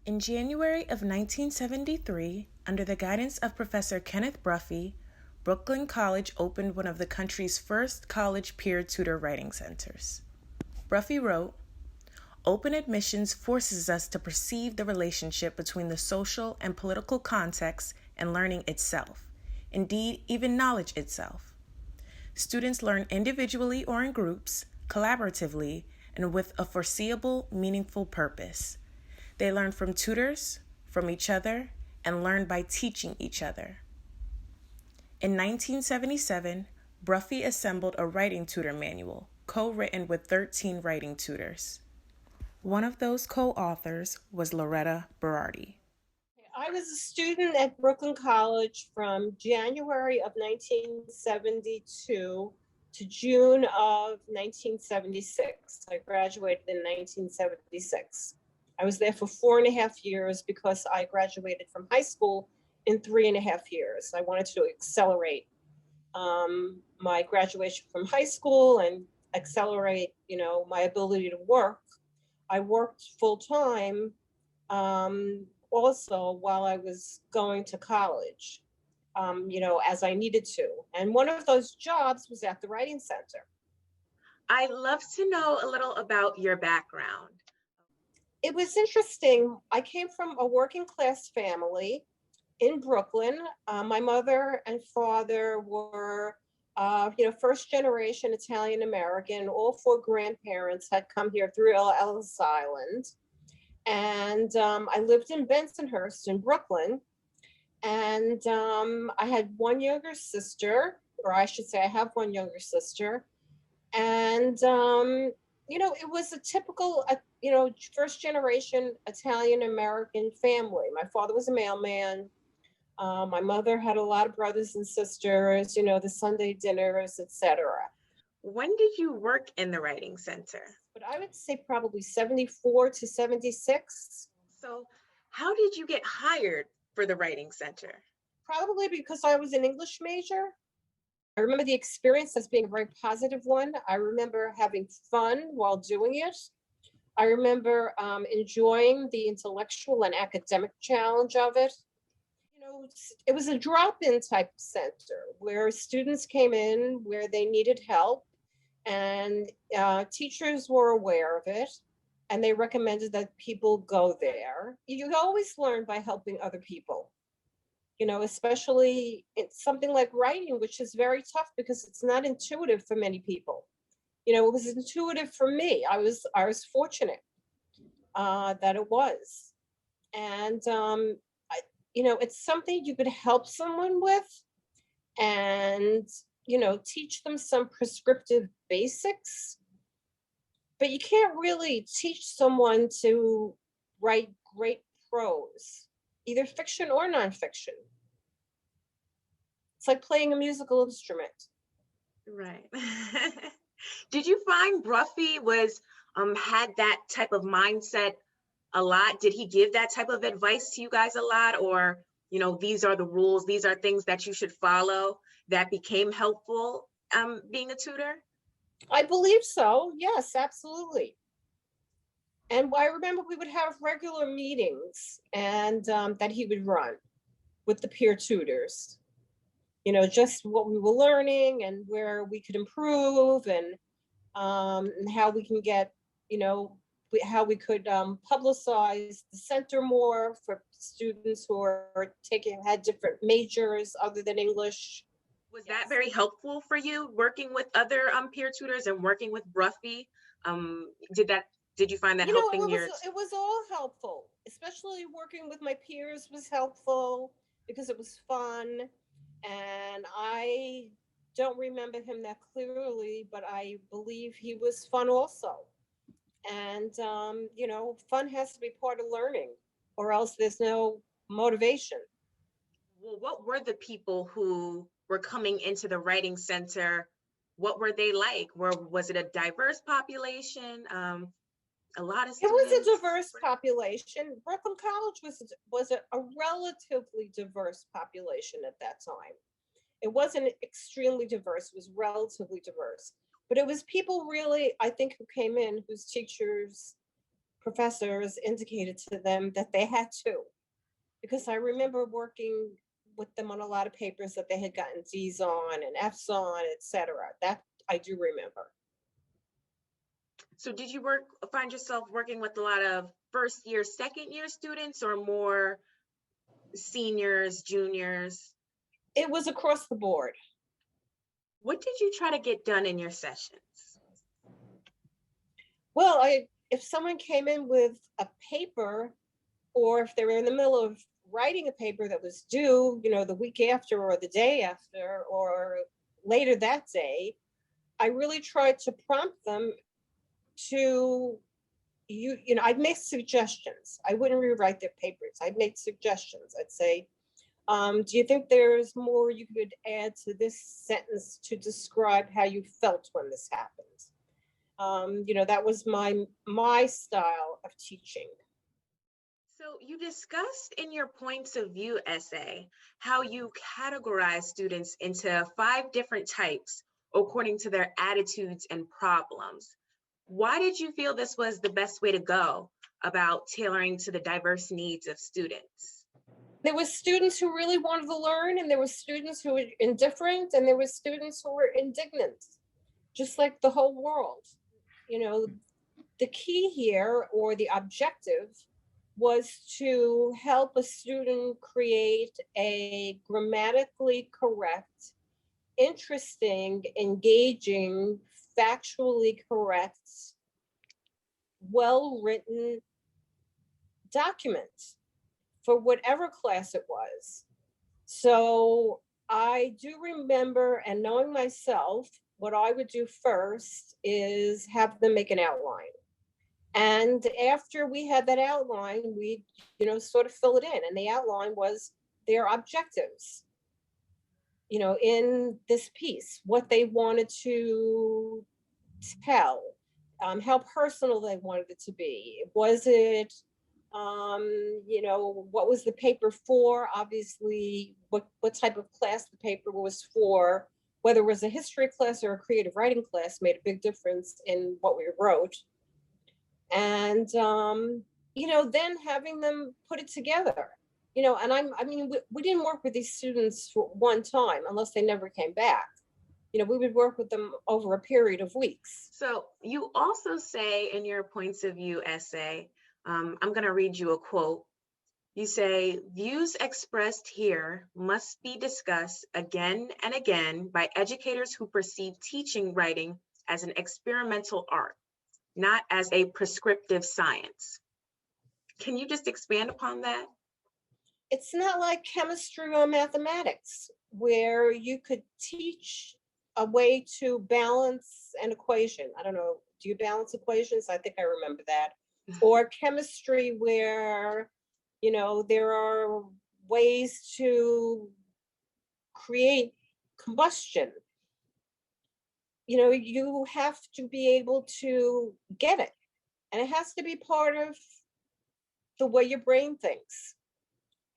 In January of 1973, under the guidance of Professor Kenneth Bruffee, Brooklyn College opened one of the country's first college peer tutor writing centers. Bruffee wrote, "Open admissions forces us to perceive the relationship between the social and political context and learning itself, indeed, even knowledge itself. Students learn individually or in groups, collaboratively, and with a foreseeable, meaningful purpose. They learn from tutors, from each other, and learn by teaching each other." In 1977, Bruffee assembled a writing tutor manual, co-written with 13 writing tutors. One of those co-authors was Loretta Berardi. I was a student at Brooklyn College from January of 1972 to June of 1976. I graduated in 1976. I was there for 4.5 years because I graduated from high school in 3.5 years. I wanted to accelerate my graduation from high school and accelerate, my ability to work. I worked full time also while I was going to college, as I needed to. And one of those jobs was at the Writing Center. I'd love to know a little about your background. It was interesting. I came from a working class family in Brooklyn. My mother and father were, first generation Italian American. All four grandparents had come here through Ellis Island. And I lived in Bensonhurst in Brooklyn. And I had one younger sister, or I should say I have one younger sister. And, it was a typical, first generation Italian American family. My father was a mailman. My mother had a lot of brothers and sisters, the Sunday dinners, etc. When did you work in the Writing Center? But I would say probably 74 to 76. So how did you get hired for the Writing Center? Probably because I was an English major. I remember the experience as being a very positive one. I remember having fun while doing it. I remember enjoying the intellectual and academic challenge of it. It was a drop-in type center where students came in where they needed help, and teachers were aware of it, and they recommended that people go there. You always learn by helping other people, especially it's something like writing, which is very tough because it's not intuitive for many people. It was intuitive for me. I was fortunate that it was. And, it's something you could help someone with and, teach them some prescriptive basics. But you can't really teach someone to write great prose, either fiction or nonfiction. It's like playing a musical instrument. Right. Did you find Bruffee had that type of mindset a lot? Did he give that type of advice to you guys a lot? Or, these are the rules, these are things that you should follow that became helpful being a tutor? I believe so. Yes, absolutely. And I remember we would have regular meetings and that he would run with the peer tutors, just what we were learning and where we could improve and how we can get, how we could publicize the center more for students who had different majors other than English. Was that very helpful for you, working with other peer tutors and working with Bruffee? Did you find that helping your? It was all helpful, especially working with my peers was helpful because it was fun. And I don't remember him that clearly, but I believe he was fun also. And, fun has to be part of learning, or else there's no motivation. Well, what were the people who were coming into the Writing Center? What were they like? Was it a diverse population? A lot of students? It was a diverse population. Brooklyn College was a relatively diverse population at that time. It wasn't extremely diverse, it was relatively diverse. But it was people really, I think, who came in whose teachers professors indicated to them that they had to, because I remember working with them on a lot of papers that they had gotten D's on and F's on, etc. That I do remember. So did you find yourself working with a lot of first year, second year students, or more seniors, juniors? It was across the board. What did you try to get done in your sessions? Well, if someone came in with a paper, or if they were in the middle of writing a paper that was due, the week after or the day after or later that day, I really tried to prompt them to, I'd make suggestions. I wouldn't rewrite their papers. I'd make suggestions. I'd say, do you think there's more you could add to this sentence to describe how you felt when this happened? That was my style of teaching. So you discussed in your points of view essay how you categorize students into 5 different types according to their attitudes and problems. Why did you feel this was the best way to go about tailoring to the diverse needs of students? There were students who really wanted to learn, and there were students who were indifferent, and there were students who were indignant, just like the whole world. The key here, or the objective, was to help a student create a grammatically correct, interesting, engaging, factually correct, well-written document for whatever class it was. So I do remember, and knowing myself, what I would do first is have them make an outline. And after we had that outline, we, sort of fill it in. And the outline was their objectives, in this piece, what they wanted to tell, how personal they wanted it to be. Was it, what was the paper for? Obviously, what type of class the paper was for, whether it was a history class or a creative writing class made a big difference in what we wrote. And, then having them put it together, and we didn't work with these students for one time unless they never came back. We would work with them over a period of weeks. So you also say in your points of view essay, I'm going to read you a quote. You say, views expressed here must be discussed again and again by educators who perceive teaching writing as an experimental art, not as a prescriptive science. Can you just expand upon that? It's not like chemistry or mathematics, where you could teach a way to balance an equation. I don't know, do you balance equations? I think I remember that. Or chemistry, where, there are ways to create combustion. You have to be able to get it. And it has to be part of the way your brain thinks.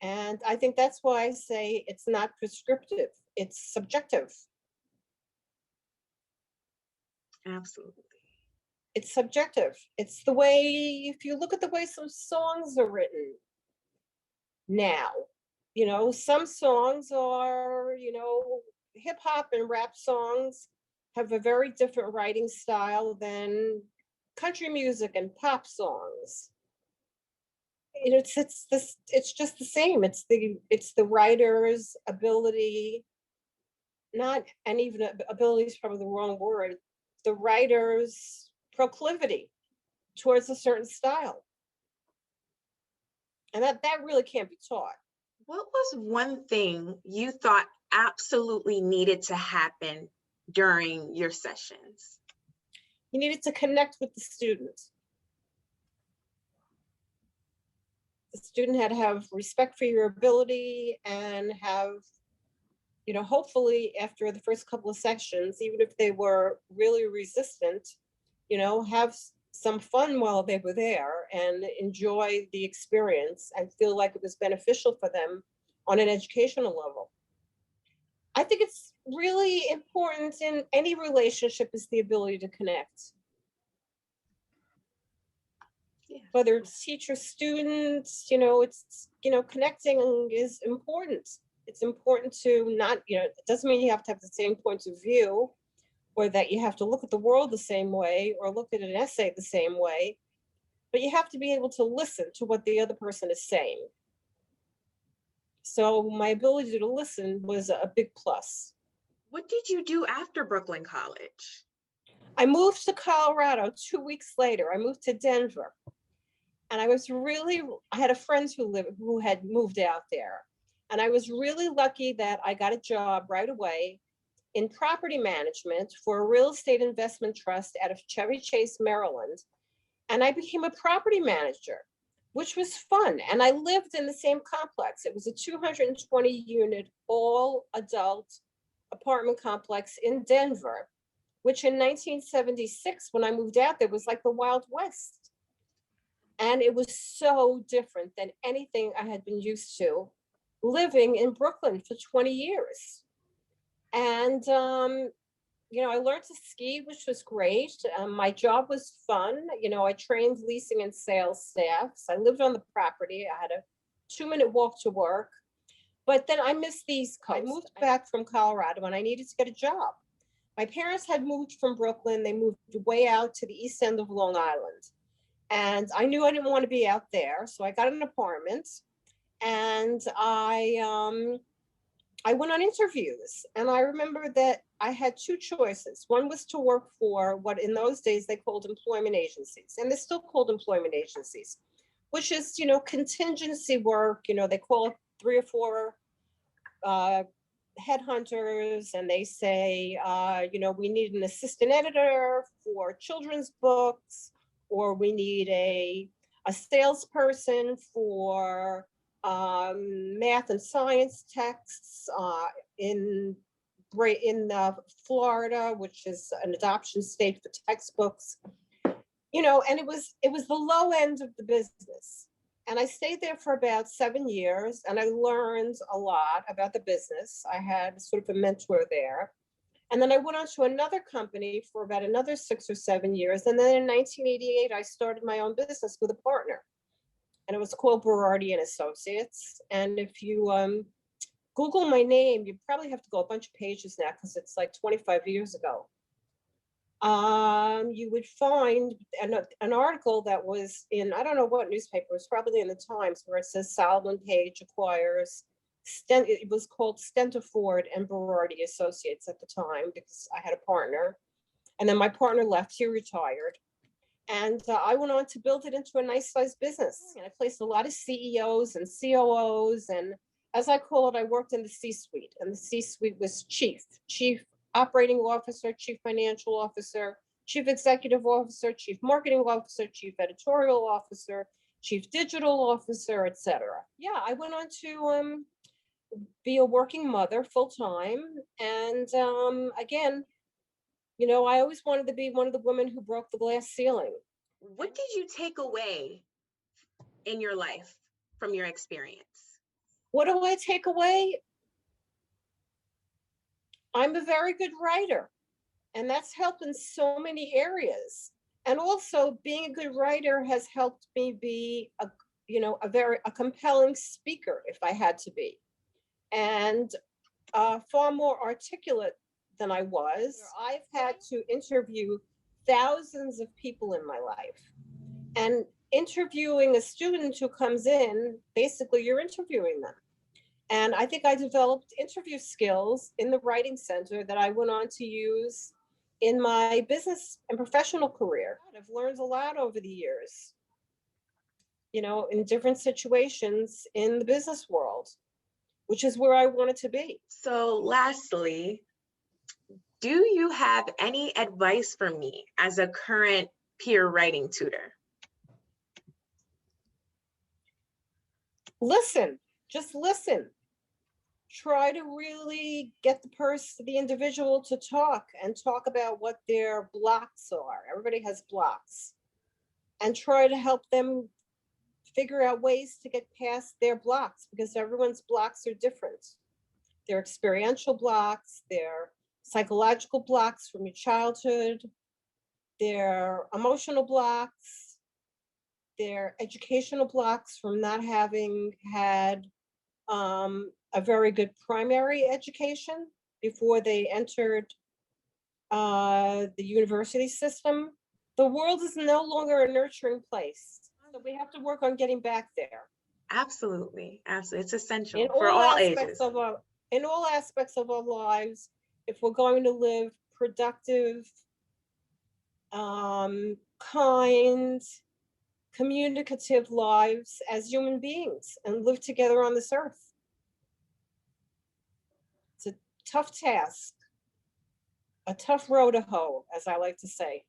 And I think that's why I say it's not prescriptive, it's subjective. Absolutely. It's subjective. It's the way, if you look at the way some songs are written now, some songs are, hip hop and rap songs have a very different writing style than country music and pop songs. It's just the same. It's the writer's ability, and even ability is probably the wrong word, the writer's proclivity towards a certain style. And that really can't be taught. What was one thing you thought absolutely needed to happen during your sessions? You needed to connect with the student. The student had to have respect for your ability and have, hopefully after the first couple of sections, even if they were really resistant, have some fun while they were there and enjoy the experience and feel like it was beneficial for them on an educational level. I think it's really important in any relationship is the ability to connect. whether it's teacher, students, it's, connecting is important. It's important to not, it doesn't mean you have to have the same points of view, or that you have to look at the world the same way or look at an essay the same way, but you have to be able to listen to what the other person is saying. So my ability to listen was a big plus. What did you do after Brooklyn College? I moved to Colorado 2 weeks later. I moved to Denver. And I had a friend who had moved out there. And I was really lucky that I got a job right away in property management for a real estate investment trust out of Chevy Chase, Maryland. And I became a property manager, which was fun. And I lived in the same complex. It was a 220 unit, all adult apartment complex in Denver, which in 1976, when I moved out there, was like the Wild West. And it was so different than anything I had been used to living in Brooklyn for 20 years. And, I learned to ski, which was great. My job was fun. I trained leasing and sales staffs. I lived on the property. I had a 2-minute walk to work. But then I missed the East Coast. I moved back from Colorado and I needed to get a job. My parents had moved from Brooklyn. They moved way out to the east end of Long Island. And I knew I didn't want to be out there. So I got an apartment and I went on interviews. And I remember that I had 2 choices. One was to work for what in those days they called employment agencies. And they're still called employment agencies, which is, contingency work. They call it 3 or 4 headhunters and they say, we need an assistant editor for children's books, or we need a salesperson for math and science texts in Florida, which is an adoption state for textbooks, and it was the low end of the business. And I stayed there for about 7 years and I learned a lot about the business. I had sort of a mentor there. And then I went on to another company for about another 6 or 7 years. And then in 1988, I started my own business with a partner. And it was called Berardi and Associates. And if you Google my name, you probably have to go a bunch of pages now because it's like 25 years ago. You would find an article that was in, I don't know what newspaper, it was probably in the Times, where it says Solomon Page acquires, it was called Stenta Ford and Berardi Associates at the time because I had a partner. And then my partner left, he retired. And I went on to build it into a nice sized business. And I placed a lot of CEOs and COOs. And as I call it, I worked in the C-suite. And the C-suite was chief operating officer, chief financial officer, chief executive officer, chief marketing officer, chief editorial officer, chief digital officer, etc. Yeah, I went on to be a working mother full time. And again, I always wanted to be one of the women who broke the glass ceiling. What did you take away in your life from your experience? What do I take away? I'm a very good writer, and that's helped in so many areas. And also being a good writer has helped me be a compelling speaker if I had to be, and far more articulate than I was. I've had to interview thousands of people in my life, and interviewing a student who comes in, basically you're interviewing them. And I think I developed interview skills in the writing center that I went on to use in my business and professional career. I've learned a lot over the years, in different situations in the business world, which is where I wanted to be. So lastly, do you have any advice for me as a current peer writing tutor? Listen, just listen. Try to really get the individual to talk about what their blocks are. Everybody has blocks. And try to help them figure out ways to get past their blocks, because everyone's blocks are different. Their experiential blocks, their psychological blocks from your childhood, their emotional blocks. their educational blocks from not having had a very good primary education before they entered the university system. The world is no longer a nurturing place. So we have to work on getting back there. Absolutely. Absolutely. It's In essential for all all aspects ages. of our, in all aspects of our lives, if we're going to live productive, kind, communicative lives as human beings and live together on this earth. It's a tough task, a tough row to hoe, as I like to say.